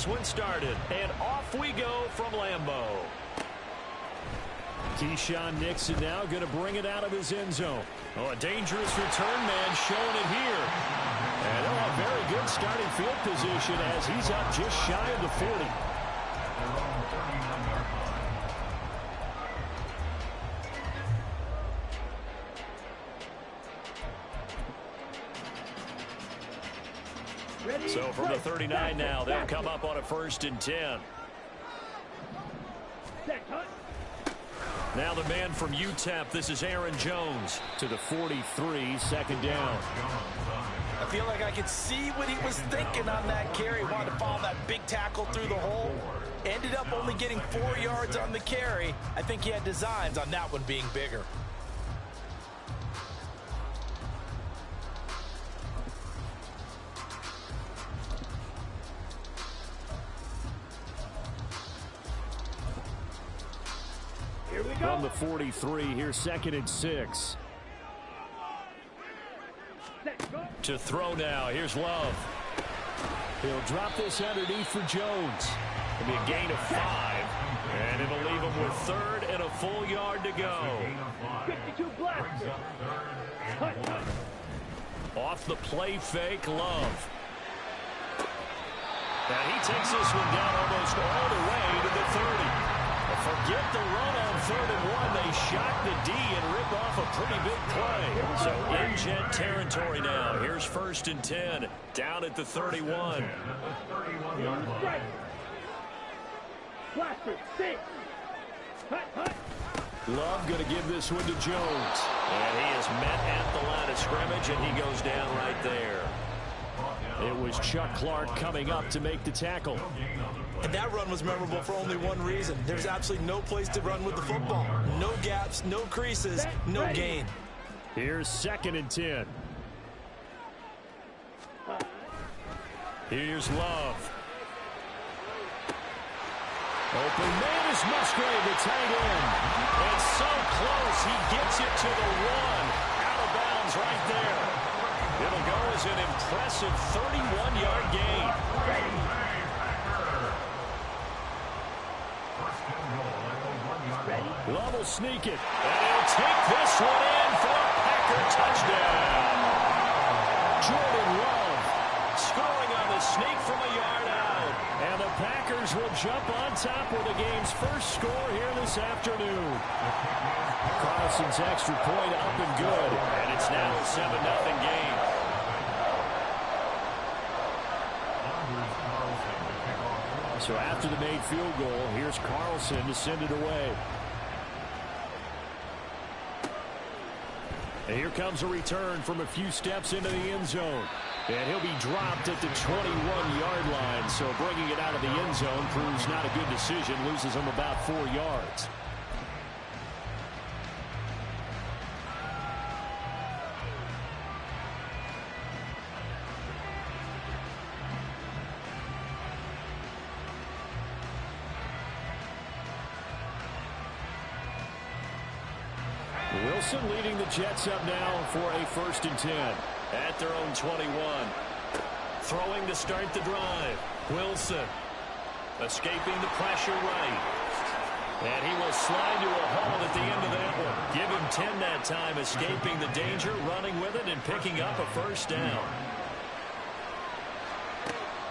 this one started. And off we go from Lambeau. Keyshawn Nixon now going to bring it out of his end zone. Oh, a dangerous return man showing it here. And they'll have very good starting field position as he's up just shy of the 40. So from the 39 now, they'll come up on a 1st and 10. Now the man from UTEP, this is Aaron Jones to the 43, 2nd down. I feel like I could see what he was thinking on that carry. Wanted to follow that big tackle through the hole. Ended up only getting 4 yards on the carry. I think he had designs on that one being bigger. From the 43, here's 2nd and 6. To throw now, here's Love. He'll drop this underneath for Jones. It'll be a gain of 5, and it'll leave him with 3rd and a full yard to go. 52 blocks. Off the play fake, Love. And he takes this one down almost all the way to the 30. Forget the run on 3rd and 1. They shock the D and rip off a pretty big play. So in Jet territory now. Here's 1st and 10. Down at the 31. Love going to give this one to Jones. And he is met at the line of scrimmage, and he goes down right there. It was Chuck Clark coming up to make the tackle. And that run was memorable for only one reason. There's absolutely no place to run with the football. No gaps, no creases, no gain. Here's 2nd and 10. Here's Love. Open man is Musgrave, the tight end. And so close, he gets it to the 1. Out of bounds right there. It'll go as an impressive 31-yard gain. Love will sneak it, and he'll take this one in for a Packer touchdown. Jordan Love scoring on the sneak from a yard out. And the Packers will jump on top with the game's first score here this afternoon. Carlson's extra point up and good, and it's now a 7-0 game. So after the made field goal, here's Carlson to send it away. And here comes a return from a few steps into the end zone. And he'll be dropped at the 21-yard line. So bringing it out of the end zone proves not a good decision. Loses him about 4 yards. Wilson leading the Jets up now for a 1st and 10 at their own 21. Throwing to start the drive. Wilson escaping the pressure right. And he will slide to a hold at the end of that one. Give him 10 that time, escaping the danger, running with it, and picking up a 1st down.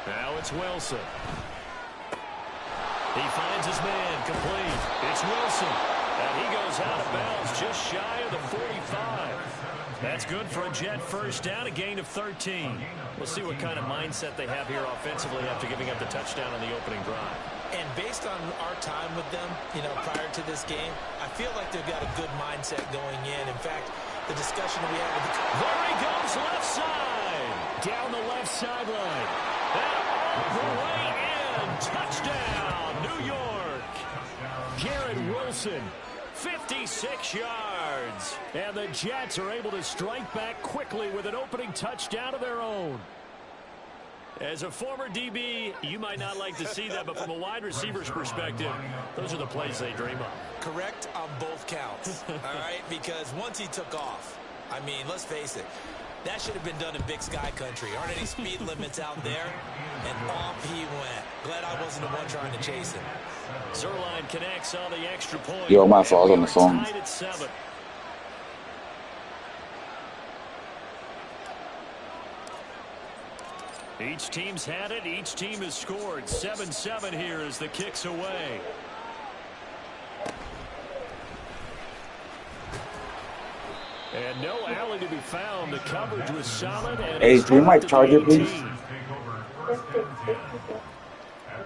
Now it's Wilson. He finds his man, complete. It's Wilson. And he goes out of bounds just shy of the 45. That's good for a Jet 1st down, a gain of 13. We'll see what kind of mindset they have here offensively after giving up the touchdown on the opening drive. And based on our time with them, prior to this game, I feel like they've got a good mindset going in. In fact, the discussion we had with there he goes, left side. Down the left sideline. And all the way in. Touchdown, New York. Garrett Wilson. 56 yards. And the Jets are able to strike back quickly with an opening touchdown of their own. As a former DB, you might not like to see that, but from a wide receiver's perspective, those are the plays they dream of. Correct on both counts, all right? Because once he took off, I mean, let's face it, that should have been done in Big Sky country. Aren't any speed limits out there? And off he went. glad I wasn't the one trying to chase him. Zerline connects on the extra point. Yo, my fault on the phone. Tied at 7. Each team's had it. Each team has scored. 7-7 here as the kick's away. And no alley to be found. The coverage was solid. And hey, can you mic charger, please?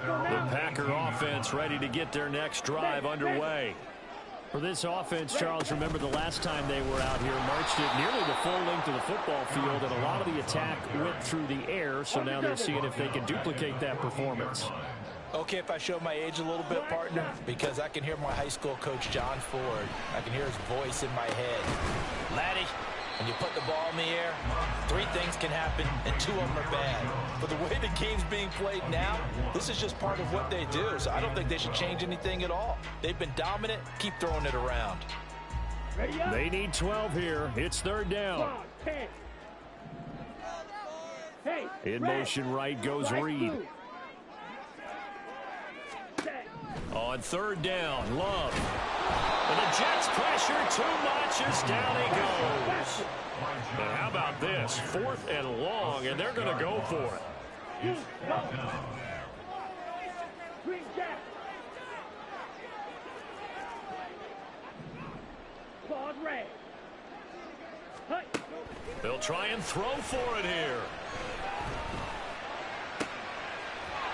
The Packer offense ready to get their next drive underway. For this offense, Charles, remember the last time they were out here, marched it nearly the full length of the football field, and a lot of the attack went through the air, so now they're seeing if they can duplicate that performance. Okay, if I show my age a little bit, partner, because I can hear my high school coach, John Ford. I can hear his voice in my head. Laddie, when you put the ball in the air, 3 things can happen, and 2 of them are bad. But the way the game's being played now, this is just part of what they do, so I don't think they should change anything at all. They've been dominant. Keep throwing it around. They need 12 here. It's 3rd down. In motion right goes Reed. On 3rd down, Love. And the Jets pressure too much as down he goes. And how about this? 4th and long, and they're going to go for it. They'll try and throw for it here.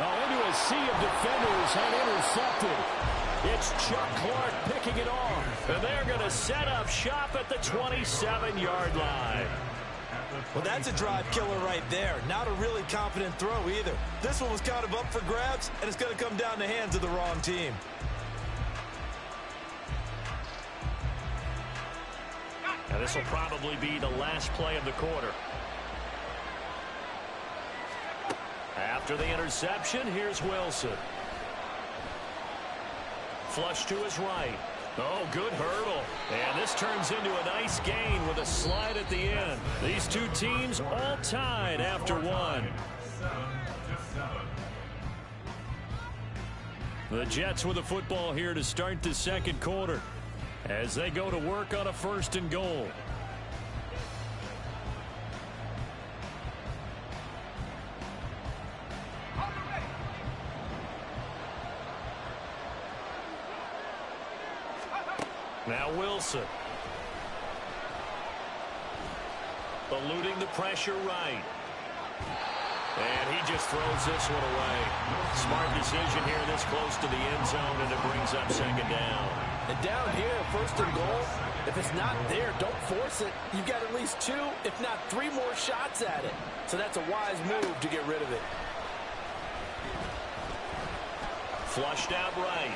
Into a sea of defenders and intercepted. It's Chuck Clark picking it off. And they're going to set up shop at the 27-yard line. Well, that's a drive killer right there. Not a really confident throw either. This one was kind of up for grabs, and it's going to come down the hands of the wrong team. Now this will probably be the last play of the quarter. After the interception, here's Wilson. Flush to his right. Oh, good hurdle. And this turns into a nice gain with a slide at the end. These 2 teams all tied after 1. The Jets with the football here to start the 2nd quarter as they go to work on a 1st and goal. Now Wilson. Eluding the pressure right. And he just throws this one away. Smart decision here this close to the end zone, and it brings up 2nd down. And down here, 1st and goal, if it's not there, don't force it. You've got at least 2, if not 3 more shots at it. So that's a wise move to get rid of it. Flushed out right.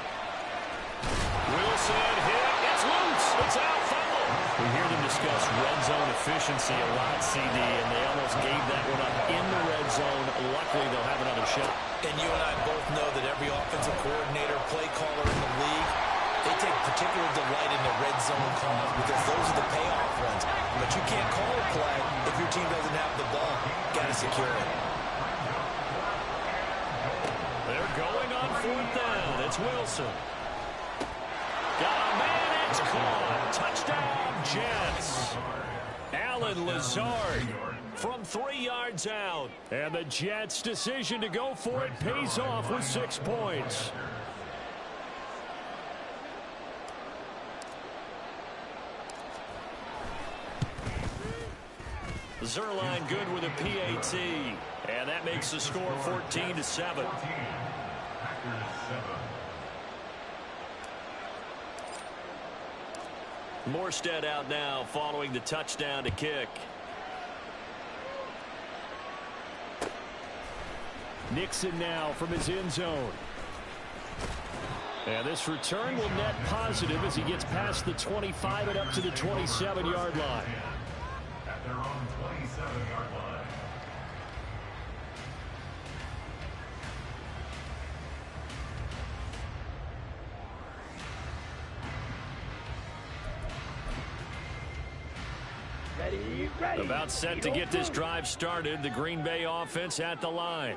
Wilson hit. It's loose. It's out. Fumble. We hear them discuss red zone efficiency a lot, CD, and they almost gave that one up in the red zone. Luckily, they'll have another shot. And you and I both know that every offensive coordinator, play caller in the league, they take particular delight in the red zone calls because those are the payoff ones. But you can't call a play if your team doesn't have the ball. Got to secure it. They're going on 4th down. It's Wilson. Got a man, it's caught. Touchdown, Jets. Alan Lazard from 3 yards out. And the Jets' decision to go for it pays off with 6 points. Zerline good with a PAT. And that makes the score 14-7. Morstead out now following the touchdown to kick. Nixon now from his end zone. And this return will net positive as he gets past the 25 and up to the 27-yard line. At their own 27-yard line. Ready. About set to get this drive started. The Green Bay offense at the line.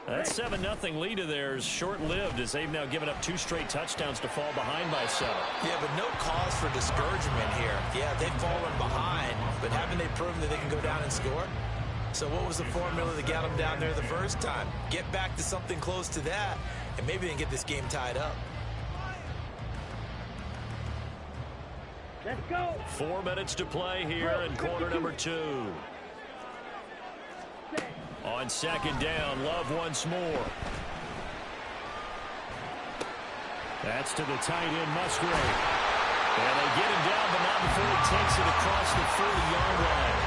That 7-0 lead of theirs short-lived as they've now given up 2 straight touchdowns to fall behind by 7. Yeah, but no cause for discouragement here. Yeah, they've fallen behind, but haven't they proven that they can go down and score? So what was the formula that got them down there the first time? Get back to something close to that, and maybe they can get this game tied up. Let's go. 4 minutes to play here in quarter number 2. On second down, Love once more. That's to the tight end, Musgrave. And they get him down, but not before he takes it across the 40-yard line.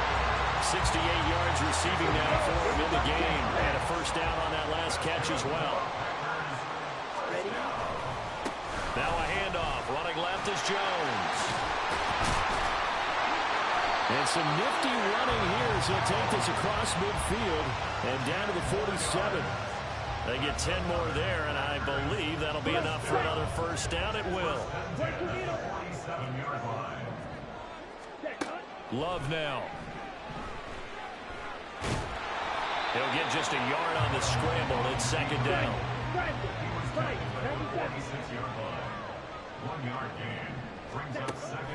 68 yards receiving now for him in the game. And a first down on that last catch as well. Now a handoff. Running left is Jones. And some nifty running here as he'll take this across midfield and down to the 47. They get 10 more there, and I believe that'll be enough for another first down. It will. Love now. He'll get just a yard on the scramble. It's second down.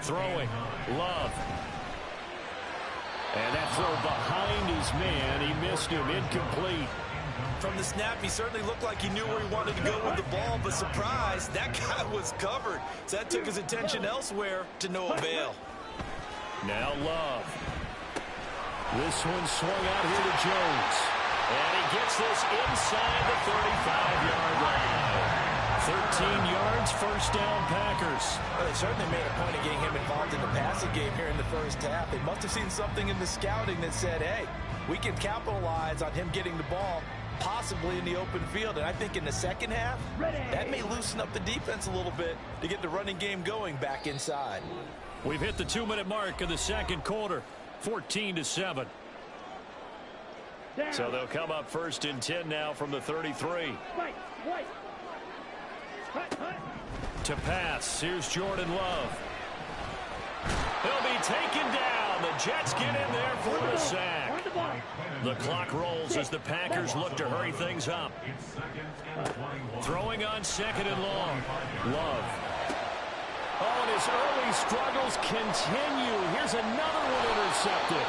Throwing. Love. And that throw behind his man. He missed him. Incomplete. From the snap, he certainly looked like he knew where he wanted to go with the ball, but surprise, that guy was covered. So that took his attention elsewhere to no avail. Now Love. This one swung out here to Jones. And he gets this inside the 35-yard line. 13 yards, first down, Packers. Well, they certainly made a point of getting him involved in the passing game here in the first half. They must have seen something in the scouting that said, hey, we can capitalize on him getting the ball, possibly in the open field. And I think in the second half, that may loosen up the defense a little bit to get the running game going back inside. We've hit the 2-minute mark of the second quarter, 14-7. So they'll come up first and 10 now from the 33. To pass, here's Jordan Love. He'll be taken down. The Jets get in there for the sack. The clock rolls as the Packers look to hurry things up. Throwing on second and long. Love. Oh, and his early struggles continue. Here's another one intercepted.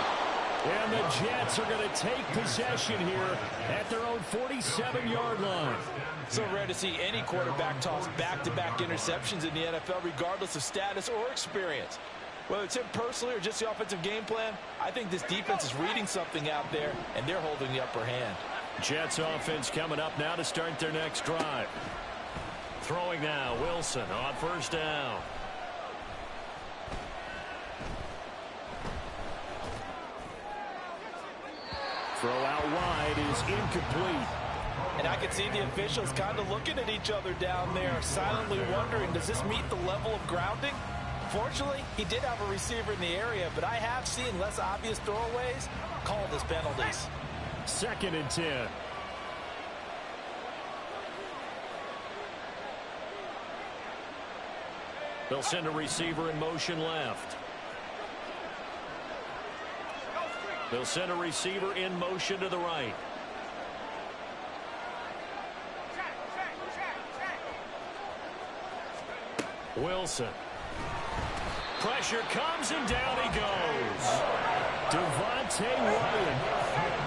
And the Jets are going to take possession here at their own 47-yard line. So rare to see any quarterback toss back-to-back interceptions in the NFL, regardless of status or experience. Whether it's him personally or just the offensive game plan, I think this defense is reading something out there, and they're holding the upper hand. Jets offense coming up now to start their next drive. Throwing now, Wilson on first down. Throw out wide is incomplete. And I can see the officials kind of looking at each other down there, silently wondering, does this meet the level of grounding? Fortunately, he did have a receiver in the area, but I have seen less obvious throwaways called as penalties. Second and 10. They'll send a receiver in motion left. They'll send a receiver in motion to the right. Wilson. Pressure comes and down he goes. Devontae Ryan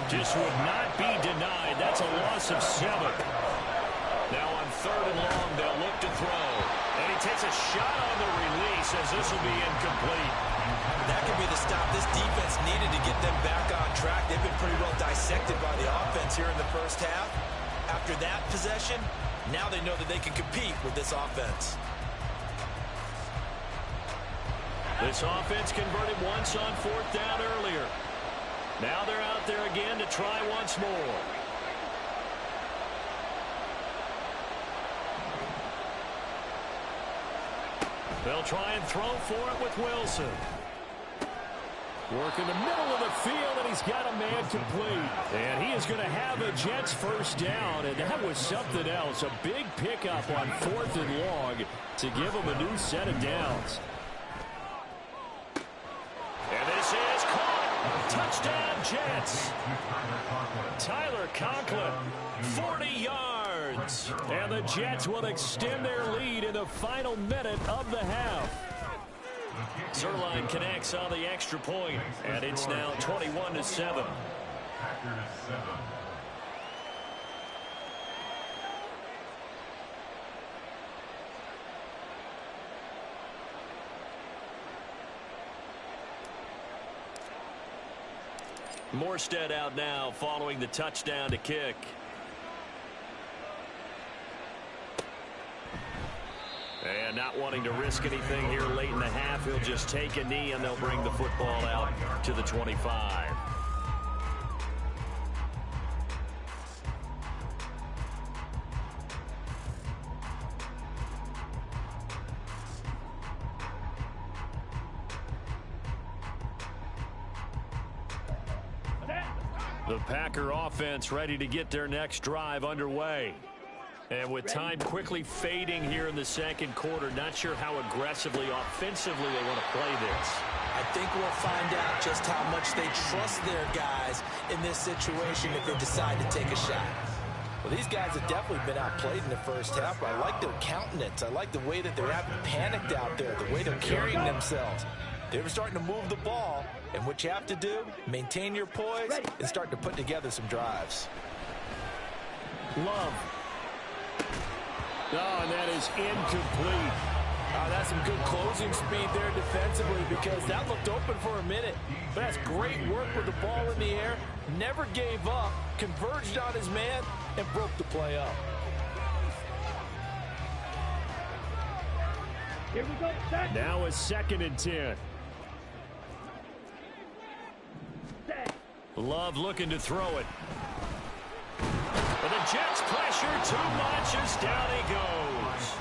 just would not be denied. That's a loss of 7. Now on third and long, they'll look to throw. And he takes a shot on the release as this will be incomplete. That could be the stop this defense needed to get them back on track. They've been pretty well dissected by the offense here in the first half. After that possession, now they know that they can compete with this offense. This offense converted once on fourth down earlier. Now they're out there again to try once more. They'll try and throw for it with Wilson. Work in the middle of the field, and he's got a man complete. And he is going to have a Jets first down, and that was something else. A big pickup on fourth and long to give him a new set of downs. And this is caught. Touchdown, Jets. Tyler Conklin, 40 yards. And the Jets will extend their lead in the final minute of the half. Zerline connects on the extra point, and it's now 21-7. Morstead out now following the touchdown to kick. And not wanting to risk anything here late in the half, he'll just take a knee and they'll bring the football out to the 25. The Packer offense ready to get their next drive underway. And with time quickly fading here in the second quarter, not sure how aggressively, offensively they want to play this. I think we'll find out just how much they trust their guys in this situation if they decide to take a shot. Well, these guys have definitely been outplayed in the first half. I like their countenance. I like the way that they're having panicked out there, the way they're carrying themselves. They were starting to move the ball, and what you have to do, maintain your poise and start to put together some drives. Love. Oh, and that is incomplete. That's some good closing speed there defensively because that looked open for a minute. But that's great work with the ball in the air. Never gave up, converged on his man, and broke the play up. Here we go. Set. Now a 2nd and 10. Set. Love looking to throw it. But the Jets pressure too much as down he goes.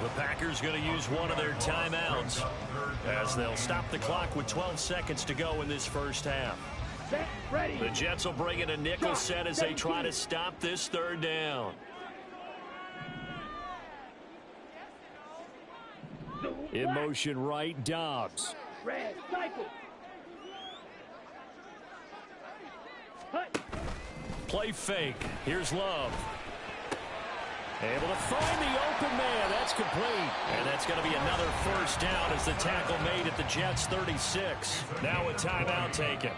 The Packers going to use one of their timeouts as they'll stop the clock with 12 seconds to go in this first half. Set. Ready. The Jets will bring in a nickel set as they try to stop this 3rd down. In motion right, Dobbs. Red. Cycle. Hut. Play fake. Here's Love. Able to find the open man. That's complete. And that's going to be another 1st down as the tackle made at the Jets 36. Now a timeout taken.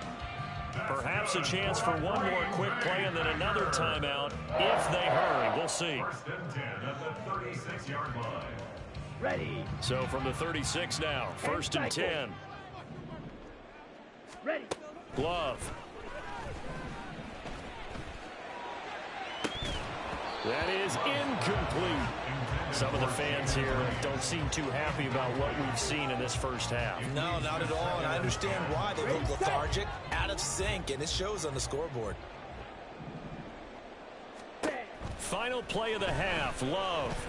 Perhaps a chance for one more quick play and then another timeout if they hurry. We'll see. Ready. So from the 36 now, 1st and 10. Ready. Love. That is incomplete. Some of the fans here don't seem too happy about what we've seen in this first half. No, not at all, and I understand why. They look lethargic, out of sync, and it shows on the scoreboard. Final play of the half, Love.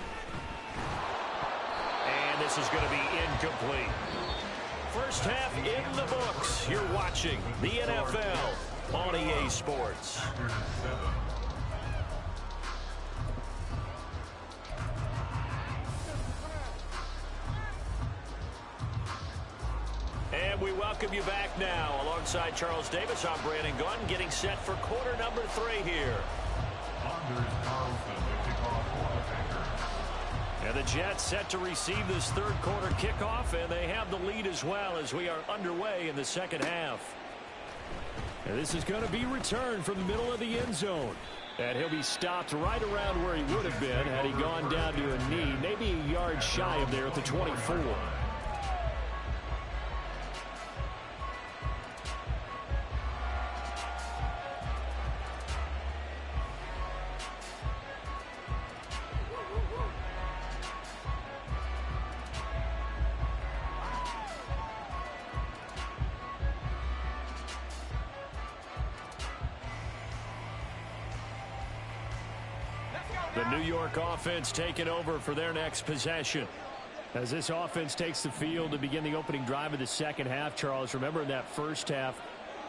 And this is going to be incomplete. First half in the books. You're watching the NFL on EA Sports. And we welcome you back now. Alongside Charles Davis, I'm Brandon Gunn, getting set for quarter number 3 here. And the Jets set to receive this 3rd quarter kickoff, and they have the lead as well as we are underway in the second half. And this is going to be returned from the middle of the end zone. And he'll be stopped right around where he would have been had he gone down to a knee, maybe a yard shy of there at the 24. The New York offense taking over for their next possession. As this offense takes the field to begin the opening drive of the second half, Charles, remember in that first half,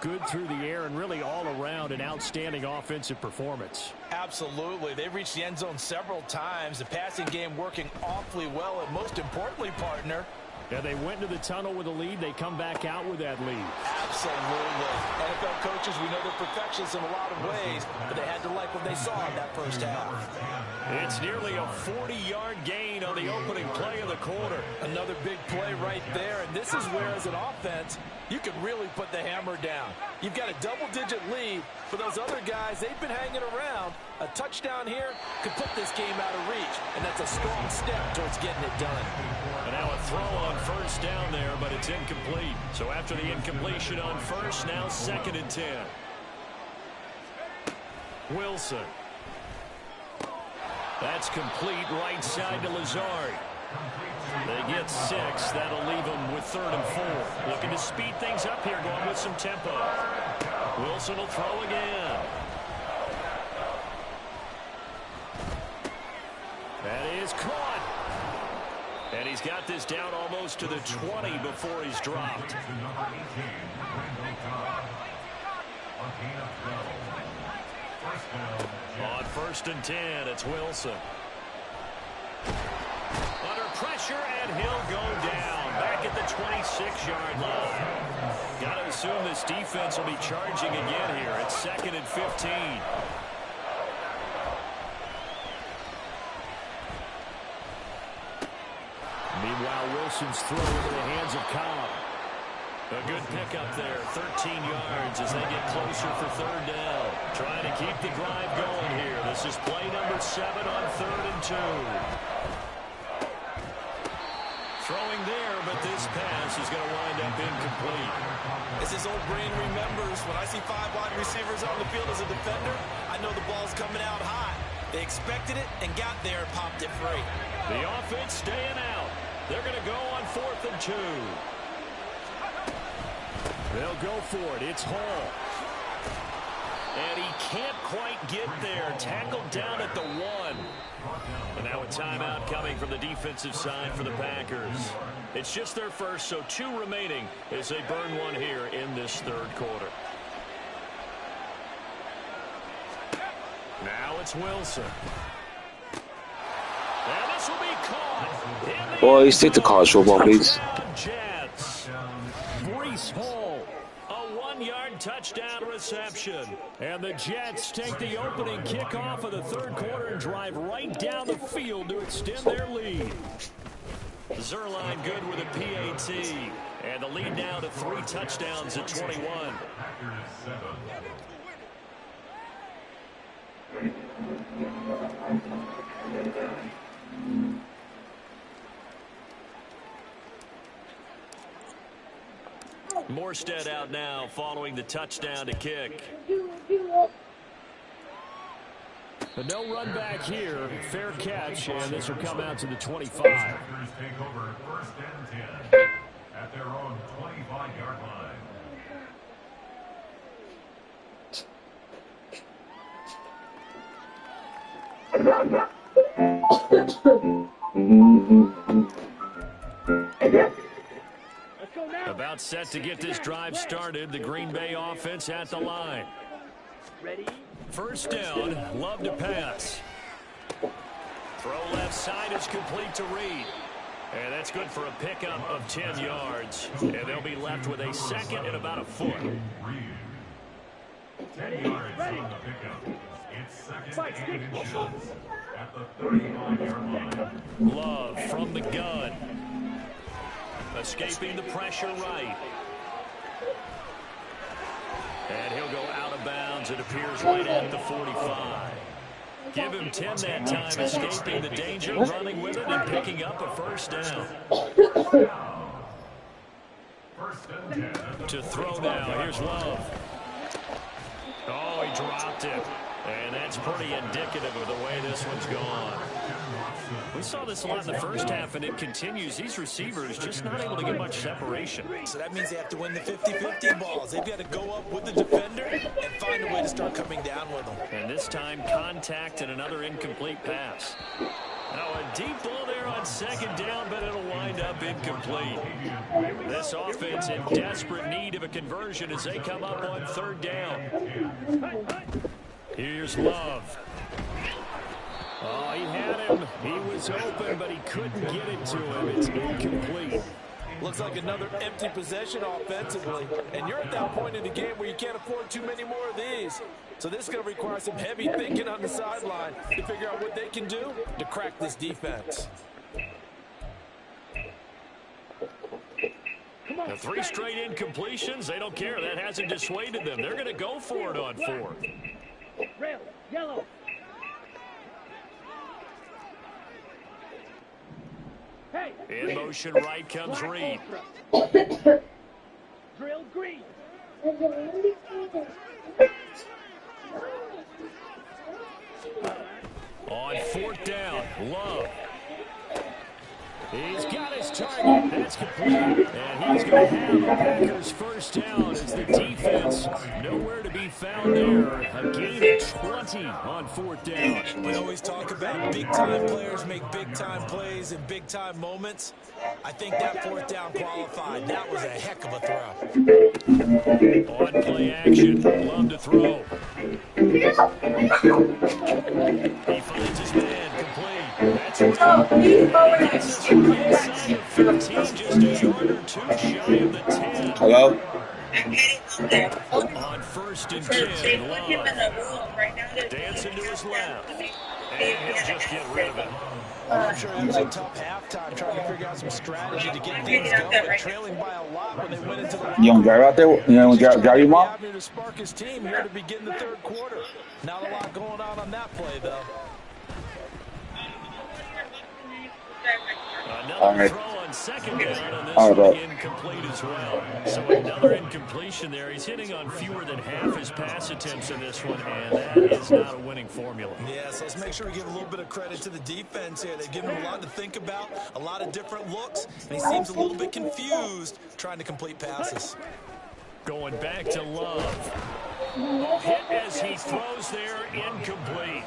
good through the air and really all around an outstanding offensive performance. Absolutely. They've reached the end zone several times. The passing game working awfully well, and most importantly, partner, And they went to the tunnel with a lead. They come back out with that lead. Absolutely. NFL coaches, we know they're perfectionists in a lot of ways, but they had to like what they saw in that first half. It's nearly a 40-yard gain on the opening play of the quarter. Another big play right there, and this is where, as an offense, you can really put the hammer down. You've got a double-digit lead. For those other guys, they've been hanging around. A touchdown here could put this game out of reach, and that's a strong step towards getting it done. And now a throw on first down there, but it's incomplete. So after the incompletion on first, now 2nd and 10. Wilson. That's complete right side to Lazard. They get 6. That'll leave them with 3rd and 4. Looking to speed things up here, going with some tempo. Wilson will throw again. That is caught. And he's got this down almost to the 20 before he's dropped. On 1st and 10, it's Wilson. Under pressure, and he'll go down. Back at the 26-yard line. Got to assume this defense will be charging again here. It's 2nd and 15. Meanwhile, Wilson's throw into the hands of Ncaa. A good pickup there, 13 yards as they get closer for 3rd down. Trying to keep the drive going here. This is play number 7 on 3rd and 2. Throwing there, but this pass is going to wind up incomplete. As his old brain remembers, when I see 5 wide receivers on the field as a defender, I know the ball's coming out high. They expected it and got there and popped it free. The offense staying out. They're going to go on 4th and 2. They'll go for it. It's Hall. And he can't quite get there. Tackled down at the 1. And now a timeout coming from the defensive side for the Packers. It's just their first, so 2 remaining as they burn one here in this 3rd quarter. Now it's Wilson. And this will be caught. Boys, take the college football, please. Jets. Breece Hall. A 1-yard touchdown reception. And the Jets take the opening kickoff of the 3rd quarter and drive right down the field to extend their lead. Zerline good with a PAT. And the lead now to 3 touchdowns at 21. Morstead out now following the touchdown to kick. But no run back here. Fair catch, and this will come out to the 25. Take over 1st and 10 at their own 25-yard line. About set to get this drive started. The Green Bay offense at the line. Ready? 1st down, Love to pass. Throw left side is complete to Reed. And that's good for a pickup of 10 yards. And they'll be left with a 2nd and about a foot. 10 yards on the pickup. It's 2nd and inches at the 35-yard line. Love from the gun. Escaping the pressure right. And he'll go out of bounds, it appears, right at the 45. Give him 10 that time, escaping the danger, running with it, and picking up a 1st down. To throw now, here's Love. Oh, he dropped it. And that's pretty indicative of the way this one's gone. We saw this a lot in the first half, and it continues. These receivers just not able to get much separation. So that means they have to win the 50-50 balls. They've got to go up with the defender and find a way to start coming down with them. And this time, contact and another incomplete pass. Now a deep ball there on 2nd down, but it'll wind up incomplete. This offense in desperate need of a conversion as they come up on 3rd down. Here's Love. Oh, he had him. He was open, but he couldn't get it to him. It's incomplete. Looks like another empty possession offensively. And you're at that point in the game where you can't afford too many more of these. So this is going to require some heavy thinking on the sideline to figure out what they can do to crack this defense. The 3 straight incompletions, they don't care. That hasn't dissuaded them. They're going to go for it on 4th. Rail, yellow. Hey, In motion right comes Reed. drill green. On 4th down, Love. He's got his target. That's complete. And he's going to have the Packers first down as the defense nowhere to be found there. A gain of 20 on 4th down. We always talk about big-time players make big-time plays in big-time moments. I think that 4th down qualified. That was a heck of a throw. On play action, Love to throw. He finds his man, complete. That's right. Inside of 15, just a yard or 2 shy of the 10. Hello? On 1st and 10, Love dancing to his left. And he'll just get rid of it. I'm sure it was a tough halftime trying to figure out some strategy to get things going, trailing by a lot when they went into the You want to drive out there? You want to drive your mom? to spark his team here to begin the 3rd quarter. Not a lot going on that play, though. Another throw on 2nd down, and this one incomplete as well. So another incompletion there. He's hitting on fewer than half his pass attempts in this one, and that is not a winning formula. Yeah, so let's make sure we give a little bit of credit to the defense here. They've given him a lot to think about, a lot of different looks, and he seems a little bit confused trying to complete passes. Going back to Love. A hit as he throws there, incomplete.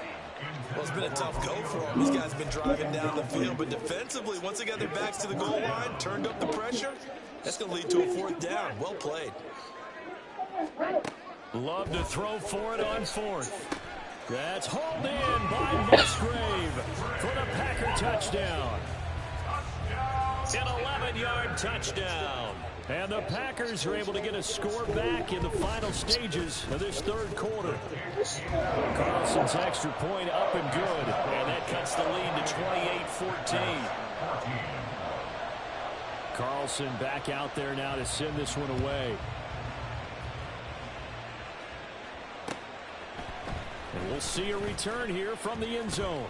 Well, it's been a tough go for them. These guys have been driving down the field, but defensively, once they got their backs to the goal line, turned up the pressure, that's going to lead to a 4th down. Well played. Love to throw for it on 4th. That's hauled in by Musgrave for the Packer touchdown. An 11-yard touchdown. And the Packers are able to get a score back in the final stages of this 3rd quarter. Carlson's extra point up and good. And that cuts the lead to 28-14. Carlson back out there now to send this one away. And we'll see a return here from the end zone.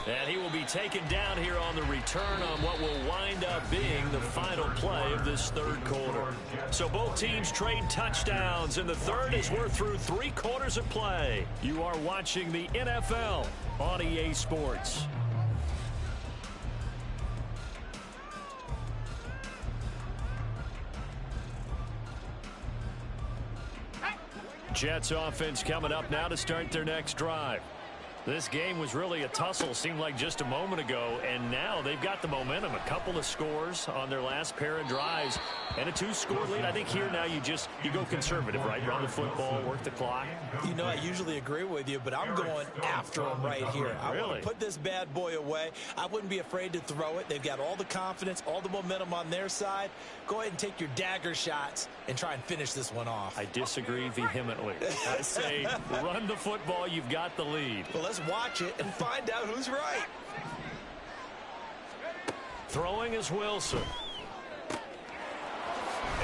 And he will be taken down here on the return on what will wind up being the final play of this 3rd quarter. So both teams trade touchdowns in the 3rd as we're through 3 quarters of play. You are watching the NFL on EA Sports. Jets offense coming up now to start their next drive. This game was really a tussle, seemed like just a moment ago, and now they've got the momentum. A couple of scores on their last pair of drives, and a 2-score lead. I think here now you go conservative, right? Run the football, work the clock. You know, I usually agree with you, but I'm going after them right here. I want to put this bad boy away. I wouldn't be afraid to throw it. They've got all the confidence, all the momentum on their side. Go ahead and take your dagger shots and try and finish this one off. I disagree vehemently. I say run the football. You've got the lead. Well, let's watch it and find out who's right. Throwing is Wilson.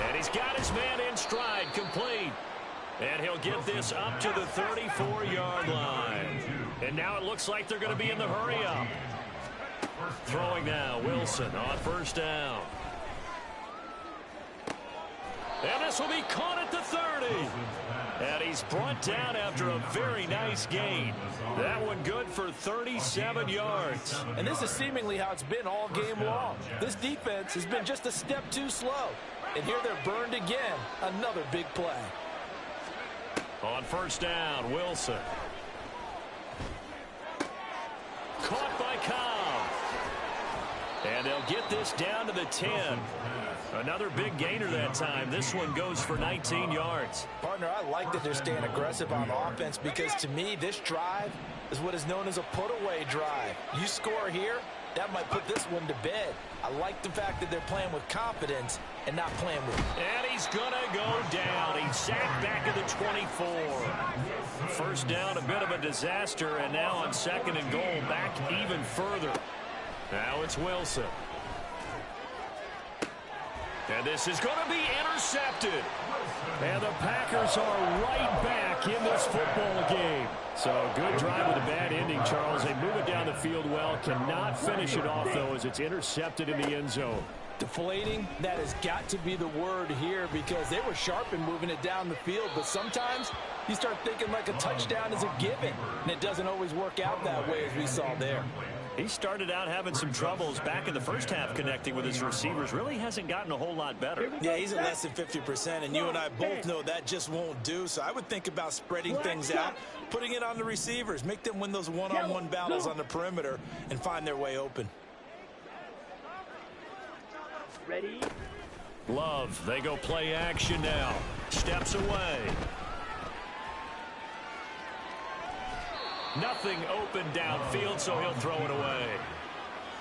And he's got his man in stride, complete. And he'll get this up to the 34-yard line. And now it looks like they're going to be in the hurry up. Throwing now, Wilson on 1st down. And this will be caught at the 30. And he's brought down after a very nice gain. That one good for 37 yards. And this is seemingly how it's been all game long. This defense has been just a step too slow. And here they're burned again. Another big play. On 1st down, Wilson. Caught by Cobb. And they'll get this down to the 10. Another big gainer that time. This one goes for 19 yards. Partner, I like that they're staying aggressive on offense because to me, this drive is what is known as a put-away drive. You score here, That might put this one to bed. I like the fact that they're playing with confidence and not playing with. And he's going to go down. He's sacked back at the 24. First down, a bit of a disaster, and now on 2nd and goal, back even further. Now it's Wilson. And this is going to be intercepted. And the Packers are right back in this football game. So good drive with a bad ending, Charles. They move it down the field well. Cannot finish it off, though, as it's intercepted in the end zone. Deflating, that has got to be the word here, because they were sharp in moving it down the field. But sometimes you start thinking like a touchdown is a given, and it doesn't always work out that way, as we saw there. He started out having some troubles back in the first half connecting with his receivers. Really hasn't gotten a whole lot better. Yeah, he's at less than 50%, and you and I both know that just won't do. So I would think about spreading things out, putting it on the receivers, make them win those one-on-one battles on the perimeter and find their way open. Ready? Love, they go play action now. Steps away. Nothing open downfield, so he'll throw it away.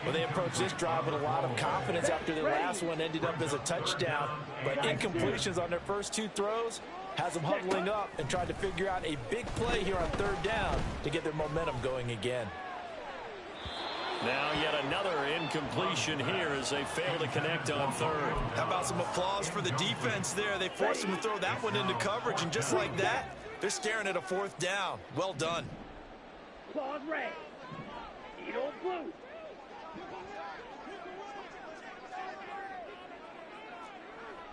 Well, they approached this drive with a lot of confidence after their last one ended up as a touchdown. But incompletions on their first 2 throws has them huddling up and trying to figure out a big play here on 3rd down to get their momentum going again. Now yet another incompletion here as they fail to connect on 3rd. How about some applause for the defense there? They forced him to throw that one into coverage, and just like that, they're staring at a 4th down. Well done. Claws red. Needle blue.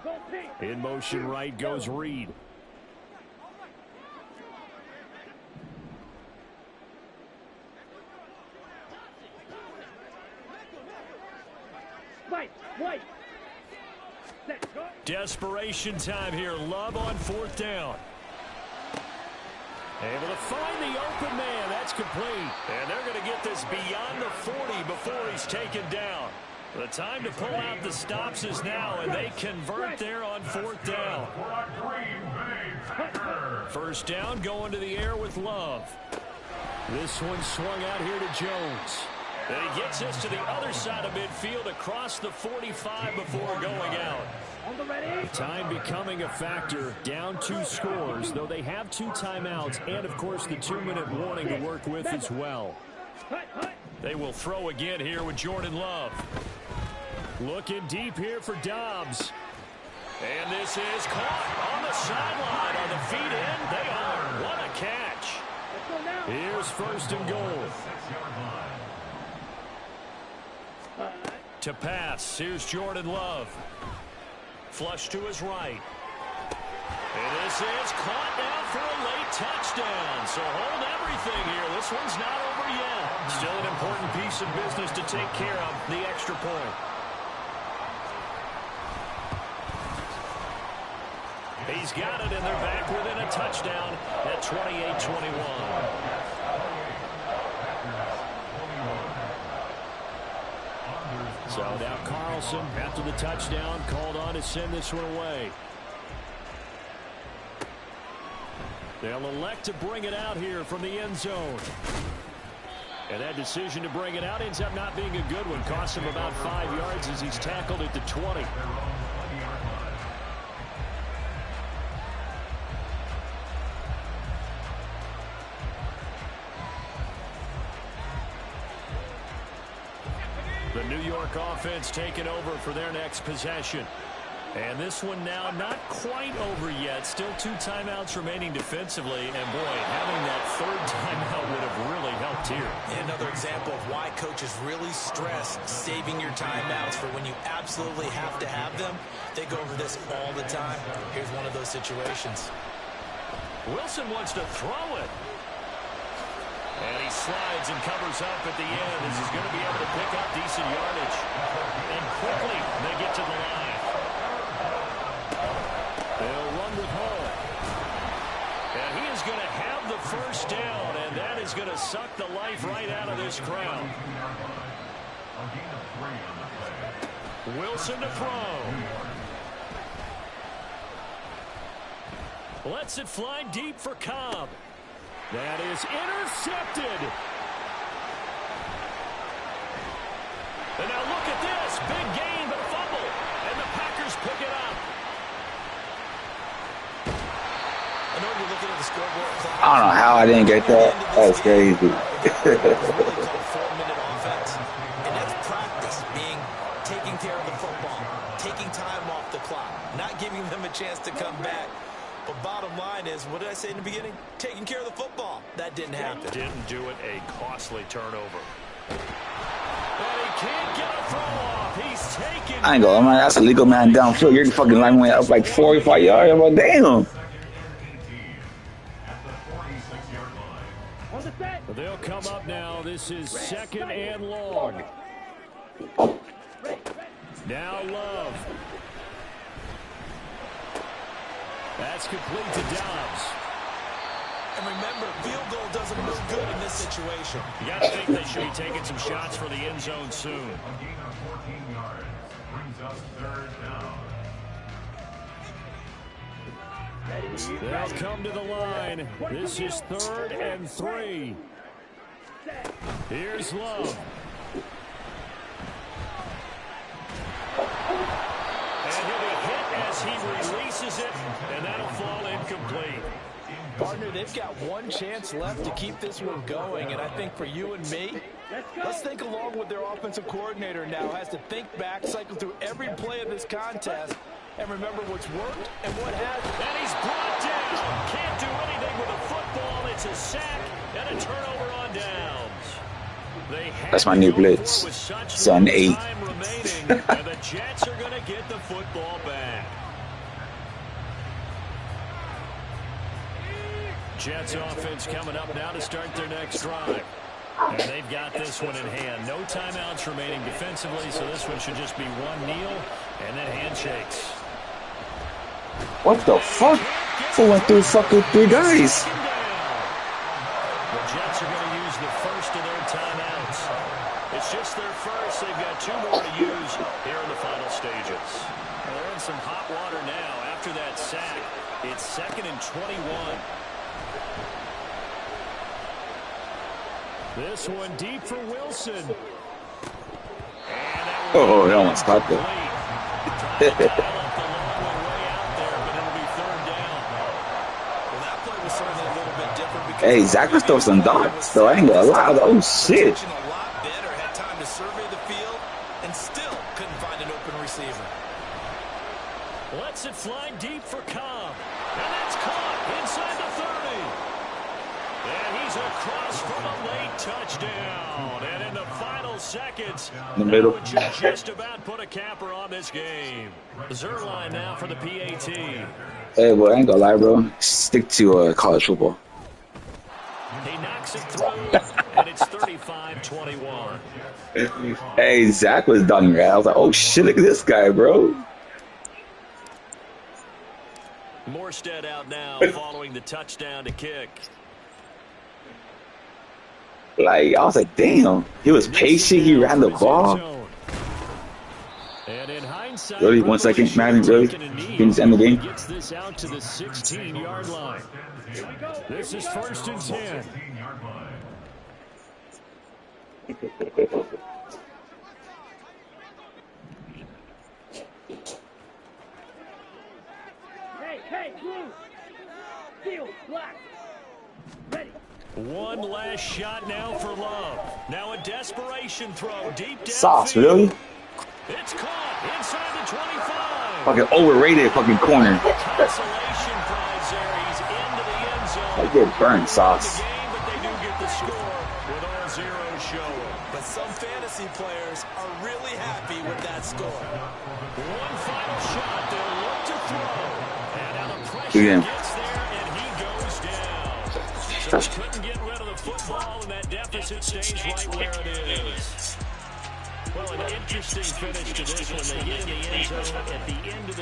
Go pink. In motion right goes Reed. White. White. Set. Go. Desperation time here. Love on 4th down. Able to find the open man. That's complete. And they're going to get this beyond the 40 before he's taken down. The time to pull out the stops is now, and they convert there on 4th down. First down, going to the air with Love. This one swung out here to Jones. And he gets this to the other side of midfield across the 45 before going out. On the ready. Time becoming a factor. Down 2 scores, though they have 2 timeouts and, of course, the 2-minute warning to work with as well. They will throw again here with Jordan Love. Looking deep here for Dobbs. And this is caught on the sideline. On the feet in, they are. What a catch. Here's 1st and goal. To pass, here's Jordan Love. Flush to his right. And this is caught now for a late touchdown. So hold everything here. This one's not over yet. Still an important piece of business to take care of, the extra point. He's got it, and they're back within a touchdown at 28-21. So now Carlson, after the touchdown, called on to send this one away. They'll elect to bring it out here from the end zone. And that decision to bring it out ends up not being a good one. Costs him about 5 yards as he's tackled at the 20. The New York offense taking over for their next possession. And this one now not quite over yet. Still 2 timeouts remaining defensively. And, boy, having that 3rd timeout would have really helped here. Another example of why coaches really stress saving your timeouts for when you absolutely have to have them. They go over this all the time. Here's one of those situations. Wilson wants to throw it. And he slides and covers up at the end as he's going to be able to pick up decent yardage. And quickly they get to the line. They'll run with Hall. And he is going to have the first down, and that is going to suck the life right out of this crowd. Wilson to throw. Lets it fly deep for Cobb. That is intercepted. And now look at this. Big gain, but a fumble. And the Packers pick it up. I know you're looking at the scoreboard clock. I don't know how I didn't get that. That's crazy. It's really called 4-minute offense. And that's practice, being taking care of the football, taking time off the clock, not giving them a chance to come back. But bottom line is, what did I say in the beginning? Taking care of the football. That didn't happen. Didn't do it. A costly turnover. But he can't get a throw off. He's taken. I ain't gonna lie, that's a legal man downfield. Your fucking line went up like 45 yards. I'm like, damn. On the set. They'll come up now. This is 2nd and long. Now Love. That's complete to Dobbs. And remember, field goal doesn't look good in this situation. You got to think they should be taking some shots for the end zone soon. A gain of 14 yards brings us 3rd down. They'll come to the line. This is 3rd and 3. Here's Love. And he'll be hit as he releases it, and that'll fall incomplete. Partner, they've got one chance left to keep this one going, and I think for you and me, let's think along with their offensive coordinator now, has to think back, cycle through every play of this contest, and remember what's worked and what hasn't. And he's brought down. Can't do anything with a football. It's a sack and a turnover on downs. That's my new blitz. Son 8. And the Jets are going to get the football back. Jets offense coming up now to start their next drive. And they've got this one in hand. No timeouts remaining defensively, so this one should just be one kneel and then handshakes. What the fuck? Who went through fucking 3 guys? The Jets are going to use the first of their timeouts. It's just their first. They've got 2 more to use here in the final stages. Well, they're in some hot water now. After that sack, it's 2nd and 21. This one deep for Wilson. Oh, that one's caught there. Hey, Zach was throwing some dots, though. I ain't gonna lie. Oh, shit. A lot better, had time to survey the field, and still couldn't find an open receiver. Lets it fly deep for Cobb. And that's caught inside the 30. And he's across for a late touchdown. And in the final seconds, in the middle. That would just about put a capper on this game. Zerline now for the PAT. Hey, boy, I ain't gonna lie, bro. Stick to college football. He knocks it through, and it's 35-21. Hey, Zach was done, right? I was like, oh, shit, look at this guy, bro. Morstead out now following the touchdown to kick. Like, I was like, damn. He was patient. He ran the ball. And in hindsight, Really? 1 second, Madden, really? Things end the game. Gets this out to the 16-yard line. This is 1st and 10. Hey, blue. Steel, black. Ready. One last shot now for Love. Now a desperation throw deep down. Sauce, really? It's caught inside the 25. Fucking overrated fucking corner. Consolation prize there. He's into the end zone. I get burned, Sauce. The game, but they do get the score with all zeros showing. But some fantasy players are really happy with that score. One final shot. They'll look to throw. And now the pressure Again. gets there, and he goes down. So he couldn't get rid of the football, and that deficit stays right where it is. Well, an interesting finish to this one. They get in the end zone at the end of the